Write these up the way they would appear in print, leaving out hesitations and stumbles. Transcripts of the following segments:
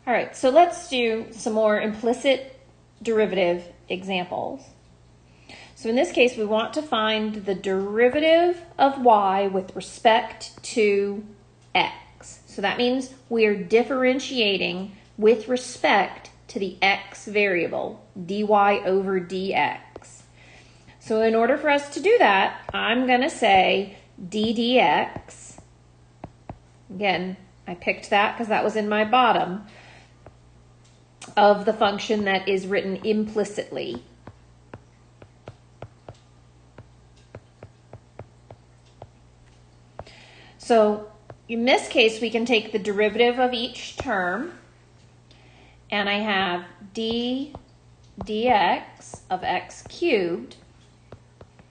All right, so let's do some more implicit derivative examples. So in this case, we want to find the derivative of y with respect to x. So that means we are differentiating with respect to the x variable, dy over dx. So in order for us to do that, I'm going to say d dx. Again, I picked that because that was in my bottom of the function that is written implicitly. So in this case, we can take the derivative of each term, and I have d dx of x cubed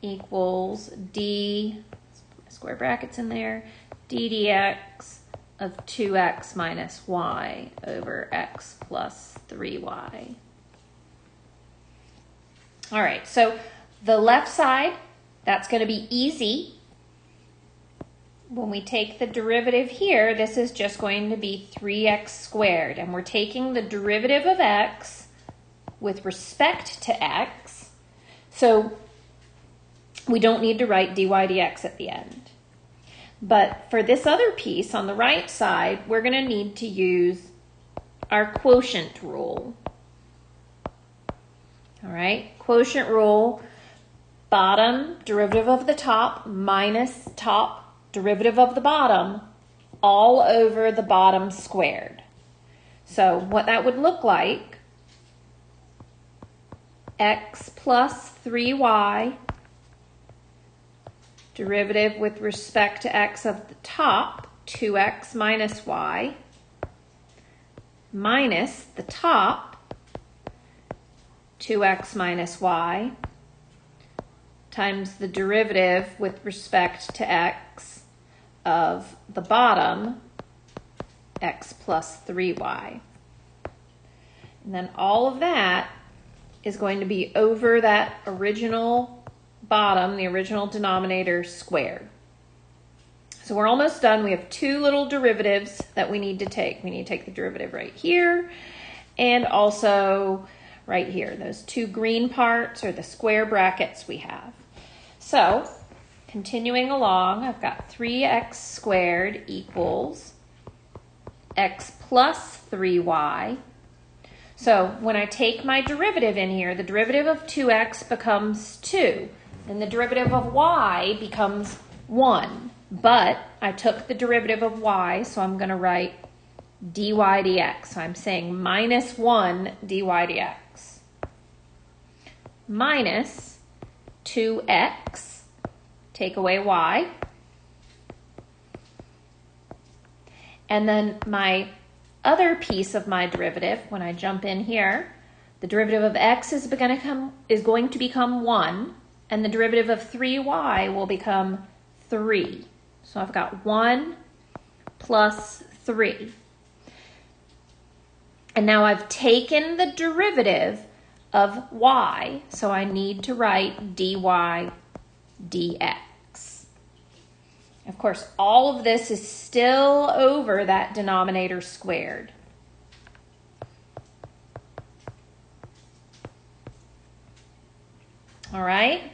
equals d, square brackets in there, d dx of 2x minus y over x plus 3y. All right, so the left side, that's going to be easy. When we take the derivative here, this is just going to be 3x squared, and we're taking the derivative of x with respect to x, so we don't need to write dy dx at the end. But for this other piece on the right side, we're going to need to use our quotient rule. All right, quotient rule, bottom derivative of the top minus top derivative of the bottom all over the bottom squared. So what that would look like, x plus 3y, derivative with respect to x of the top, 2x minus y, minus the top, 2x minus y, times the derivative with respect to x of the bottom, x plus 3y. And then all of that is going to be over that original bottom, the original denominator squared. So we're almost done. We have two little derivatives that we need to take. We need to take the derivative right here and also right here. Those two green parts are the square brackets we have. So continuing along, I've got 3x squared equals x plus 3y. So when I take my derivative in here, the derivative of 2x becomes 2, and the derivative of y becomes 1. But I took the derivative of y, so I'm going to write dy dx. So I'm saying minus 1 dy dx. Minus 2x. Take away y. And then my other piece of my derivative, when I jump in here, the derivative of x is going to become 1, and the derivative of 3y will become 3. So I've got 1 plus 3. And now I've taken the derivative of y, so I need to write dy dx. Of course, all of this is still over that denominator squared. All right?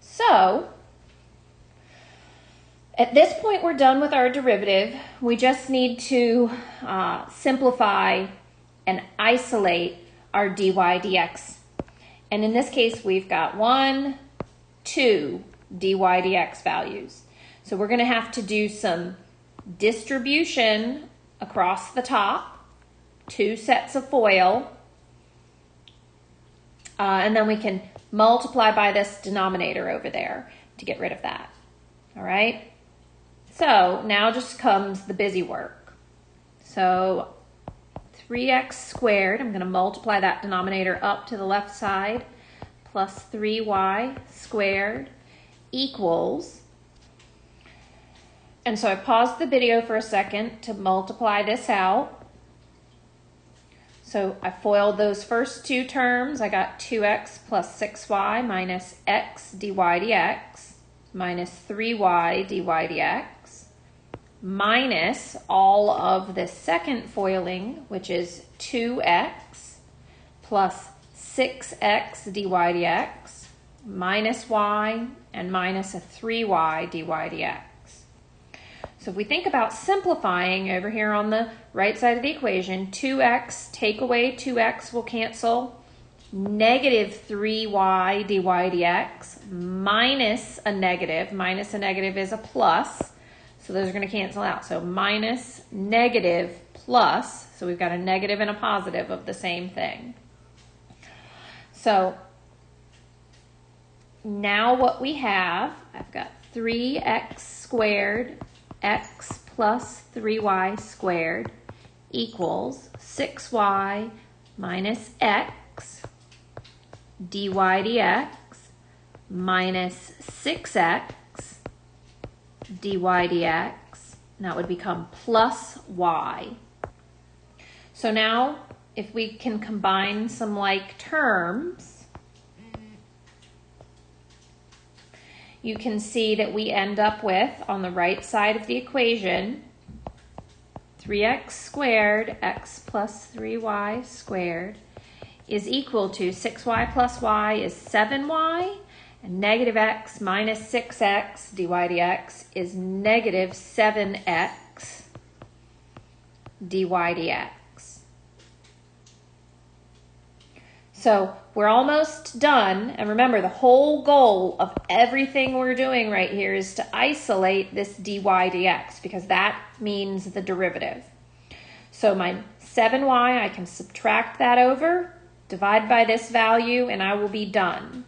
So, at this point, we're done with our derivative. We just need to simplify and isolate our dy dx. And in this case, we've got 1, 2 dy dx values. So we're going to have to do some distribution across the top, 2 sets of FOIL, and then we can multiply by this denominator over there to get rid of that. All right? So now just comes the busy work. So 3x squared, I'm going to multiply that denominator up to the left side, plus 3y squared equals, and so I paused the video for a second to multiply this out. So I FOILed those first two terms. I got 2x plus 6y minus x dy dx minus 3y dy dx minus all of the second foiling, which is 2x plus 6x dy dx minus y and minus a 3y dy dx. So if we think about simplifying over here on the right side of the equation, 2x, take away 2x will cancel, negative 3y dy dx minus a negative is a plus, so those are going to cancel out. So minus, negative, plus, so we've got a negative and a positive of the same thing. So now what we have, I've got 3x squared x plus 3y squared equals 6y minus x dy dx minus 6x dy dx, and that would become plus y. So now if we can combine some like terms, you can see that we end up with, on the right side of the equation, 3x squared, x plus 3y squared, is equal to 6y plus y is 7y, and negative x minus 6x dy dx is negative 7x dy dx. So we're almost done, and remember the whole goal of everything we're doing right here is to isolate this dy dx because that means the derivative. So my 7y, I can subtract that over, divide by this value, and I will be done.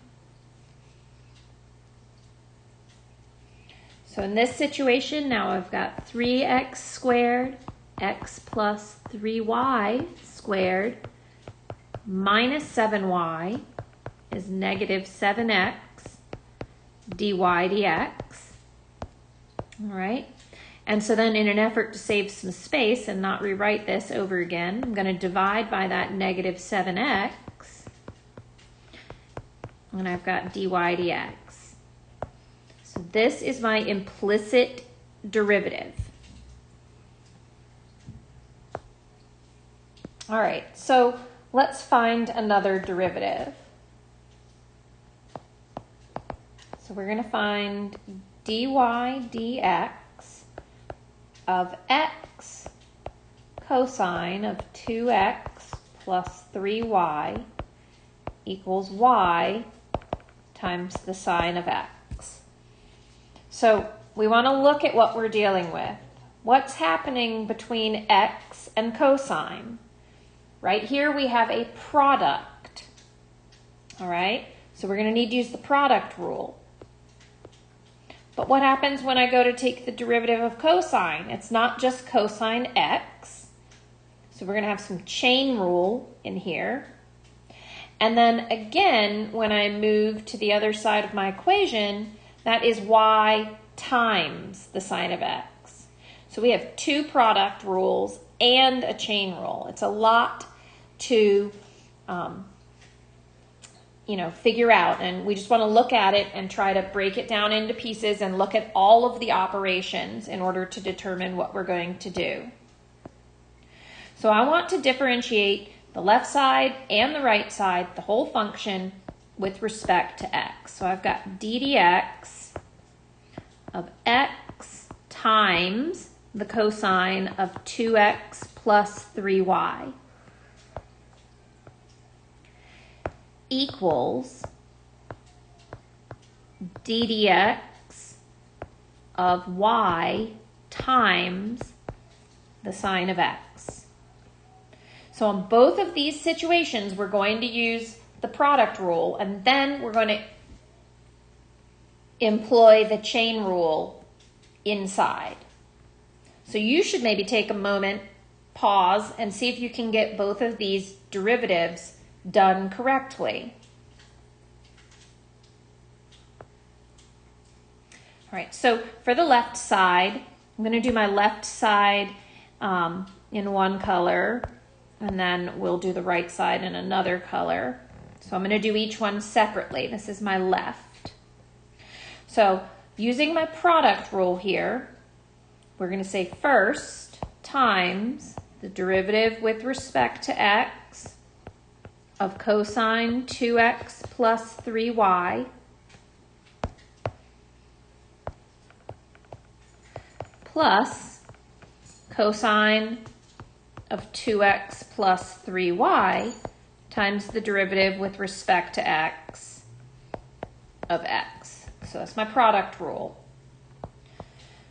So in this situation, now I've got 3x squared, x plus 3y squared, minus 7y is negative 7x dy dx. All right. And so then in an effort to save some space and not rewrite this over again, I'm going to divide by that negative 7x. And I've got dy dx. So this is my implicit derivative. All right. So let's find another derivative. So we're going to find dy dx of x cosine of 2x plus 3y equals y times the sine of x. So we want to look at what we're dealing with. What's happening between x and cosine? Right here we have a product. All right, so we're going to need to use the product rule. But what happens when I go to take the derivative of cosine? It's not just cosine x. So we're going to have some chain rule in here. And then again, when I move to the other side of my equation, that is y times the sine of x. So we have two product rules and a chain rule. It's a lot to figure out, and we just want to look at it and try to break it down into pieces and look at all of the operations in order to determine what we're going to do. So I want to differentiate the left side and the right side, the whole function, with respect to x. So I've got d dx of x times the cosine of 2x plus 3y equals d dx of y times the sine of x. So in both of these situations, we're going to use the product rule, and then we're going to employ the chain rule inside. So you should maybe take a moment, pause, and see if you can get both of these derivatives done correctly. All right, so for the left side, I'm going to do my left side in one color, and then we'll do the right side in another color. So I'm going to do each one separately. This is my left. So using my product rule here, we're going to say first times the derivative with respect to x of cosine 2x plus 3y plus cosine of 2x plus 3y times the derivative with respect to x of x. So that's my product rule.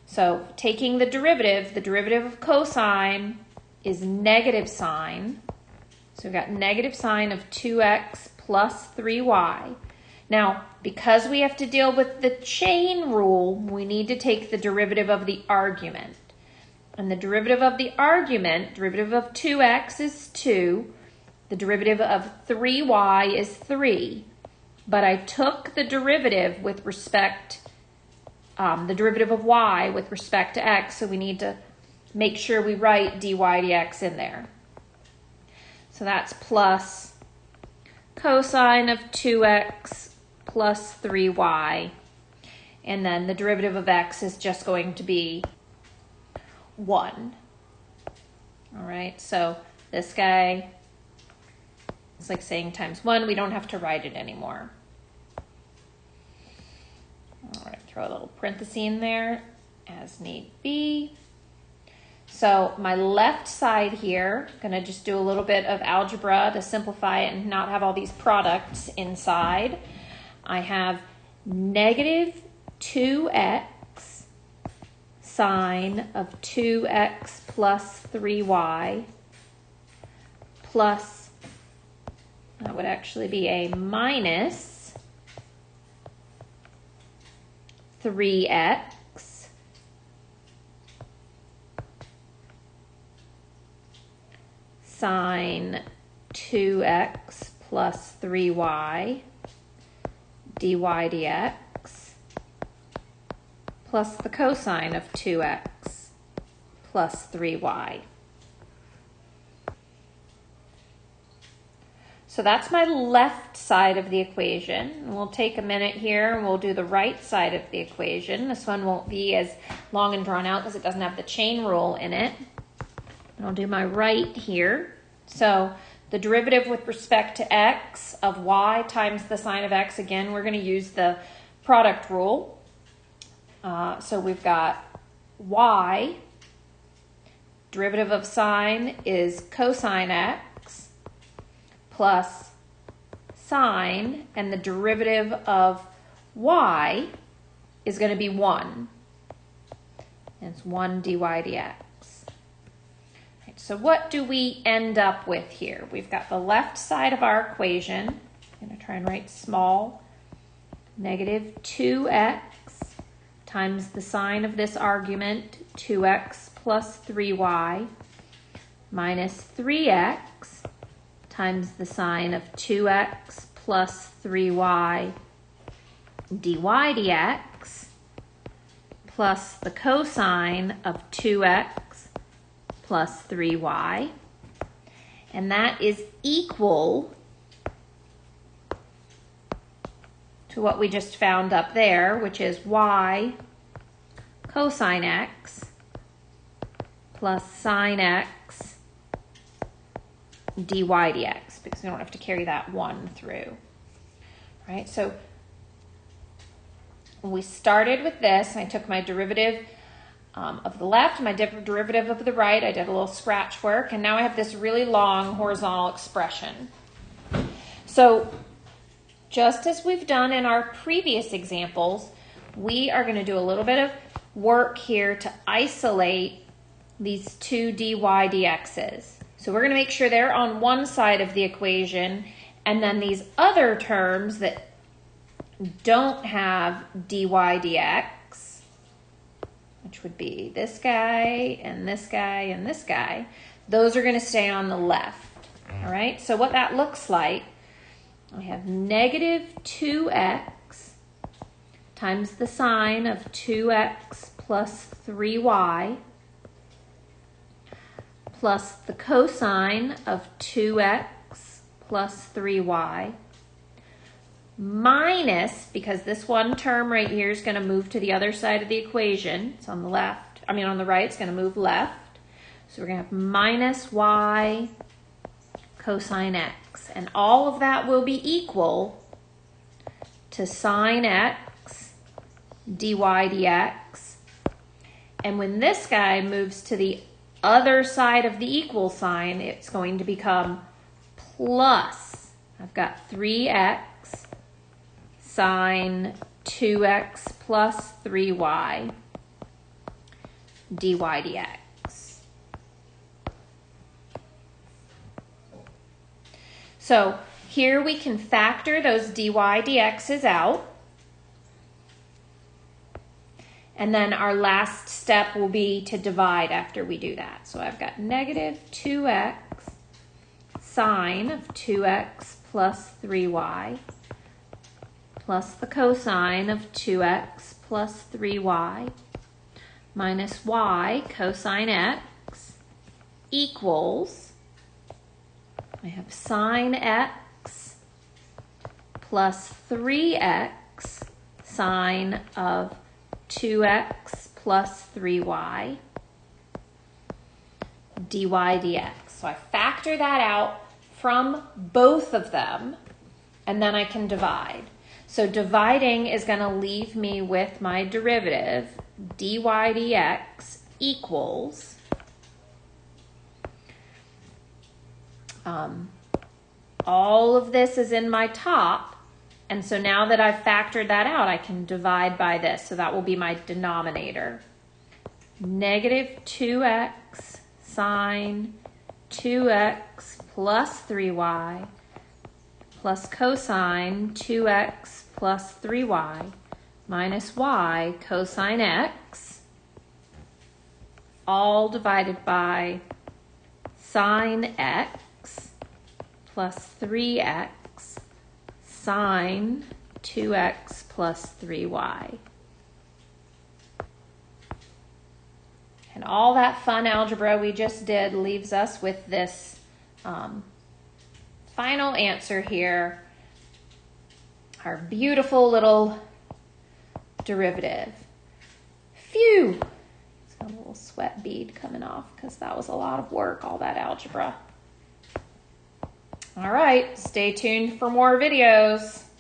So taking the derivative of cosine is negative sine. So we've got negative sine of 2x plus 3y. Now, because we have to deal with the chain rule, we need to take the derivative of the argument. And the derivative of the argument, derivative of 2x is 2. The derivative of 3y is 3. But I took the derivative with respect, the derivative of y with respect to x, so we need to make sure we write dy dx in there. So that's plus cosine of 2x plus 3y. And then the derivative of x is just going to be 1. All right, so this guy, it's like saying times 1. We don't have to write it anymore. All right, throw a little parenthesis in there as need be. So my left side here, going to just do a little bit of algebra to simplify it and not have all these products inside. I have negative 2x sine of 2x plus 3y plus, that would actually be a minus 3x sine 2x plus 3y dy dx plus the cosine of 2x plus 3y. So that's my left side of the equation. We'll take a minute here and we'll do the right side of the equation. This one won't be as long and drawn out because it doesn't have the chain rule in it. And I'll do my right here. So the derivative with respect to x of y times the sine of x, again, we're going to use the product rule. So we've got y, derivative of sine is cosine x, plus sine, and the derivative of y is going to be 1. And it's 1 dy dx. Right, so what do we end up with here? We've got the left side of our equation. I'm going to try and write small. Negative 2x times the sine of this argument, 2x plus 3y, minus 3x times the sine of 2x plus 3y dy dx plus the cosine of 2x plus 3y. And that is equal to what we just found up there, which is y cosine x plus sine x dy dx, because we don't have to carry that 1 through. Right? So we started with this, and I took my derivative of the left, my derivative of the right. I did a little scratch work, and now I have this really long horizontal expression. So just as we've done in our previous examples, we are going to do a little bit of work here to isolate these two dy dx's. So we're going to make sure they're on one side of the equation, and then these other terms that don't have dy dx, which would be this guy and this guy and this guy, those are going to stay on the left. All right, so what that looks like, I have negative 2x times the sine of 2x plus 3y plus the cosine of 2x plus 3y minus, because this one term right here is going to move to the other side of the equation, it's on the left, on the right, it's going to move left. So we're going to have minus y cosine x. And all of that will be equal to sine x dy dx. And when this guy moves to the other side of the equal sign, it's going to become plus. I've got 3x sine 2x plus 3y dy dx. So here we can factor those dy dx's out. And then our last step will be to divide after we do that. So I've got negative 2x sine of 2x plus 3y plus the cosine of 2x plus 3y minus y cosine x equals, I have sine x plus 3x sine of 2x plus 3y dy dx. So I factor that out from both of them, and then I can divide. So dividing is going to leave me with my derivative, dy dx equals all of this is in my top, and so now that I've factored that out, I can divide by this. So that will be my denominator. Negative 2x sine 2x plus 3y plus cosine 2x plus 3y minus y cosine x, all divided by sine x plus 3x sine 2x plus 3y. And all that fun algebra we just did leaves us with this final answer here, our beautiful little derivative. Phew! It's got a little sweat bead coming off because that was a lot of work, all that algebra. All right, stay tuned for more videos.